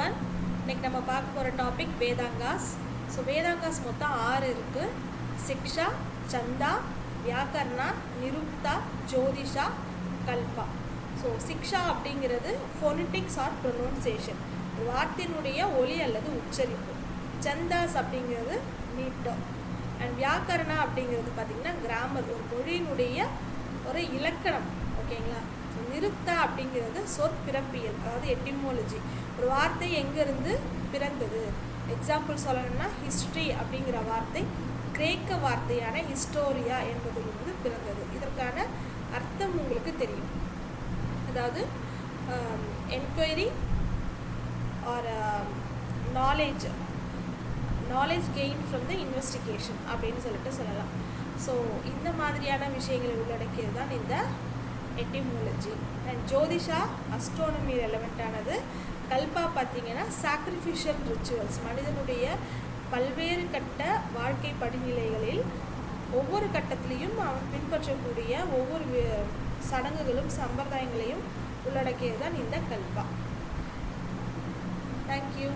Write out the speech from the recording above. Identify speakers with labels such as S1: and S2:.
S1: everyone. இன்னைக்கு நம்ம பார்க்க போகிற டாபிக் வேதாங்காஸ். ஸோ வேதாங்காஸ் மொத்தம் 6 இருக்குது. சிக்ஷா, சந்தா, வியாக்கர்ணா, நிருக்தா, ஜோதிஷா, கல்பா. ஸோ சிக்ஷா அப்படிங்கிறது ஃபோனட்டிக்ஸ் ஆர் ப்ரொனவுன்சியேஷன், வார்த்தையினுடைய ஒலி அல்லது உச்சரிப்பு. சந்தாஸ் அப்படிங்கிறது நீட்டம். அண்ட் வியாக்கரணா அப்படிங்கிறது பார்த்திங்கன்னா கிராமர், ஒரு மொழியினுடைய ஒரு இலக்கணம். ஓகேங்களா? ஸோ நிருக்தா அப்படிங்கிறது சொற்பிறப்பியல், அதாவது எட்டிமாலஜி, ஒரு வார்த்தை எங்கேருந்து பிறந்தது. எக்ஸாம்பிள் சொல்லணும்னா ஹிஸ்ட்ரி அப்படிங்கிற வார்த்தை கிரேக்க வார்த்தையான ஹிஸ்டோரியா என்பதிலிருந்து பிறந்தது. இதற்கான அர்த்தம் உங்களுக்கு தெரியும். அதாவது enquiry or knowledge gain from the investigation அப்படின்னு சொல்லலாம். ஸோ இந்த மாதிரியான விஷயங்களை உள்ளடக்கியது தான் இந்த எட்டிமாலஜி. அண்ட் ஜோதிஷா அஸ்ட்ரானமி ரெலவெண்ட்டானது. கல்பா பார்த்திங்கன்னா சாக்ரிஃபிஷியல் ரிச்சுவல்ஸ், மனிதனுடைய பல்வேறு கட்ட வாழ்க்கை படிநிலைகளில் ஒவ்வொரு கட்டத்திலையும் அவன் பின்பற்றக்கூடிய ஒவ்வொரு சடங்குகளும் சம்பிரதாயங்களையும் உள்ளடக்கியது தான் இந்த கல்பா. தேங்க்யூ.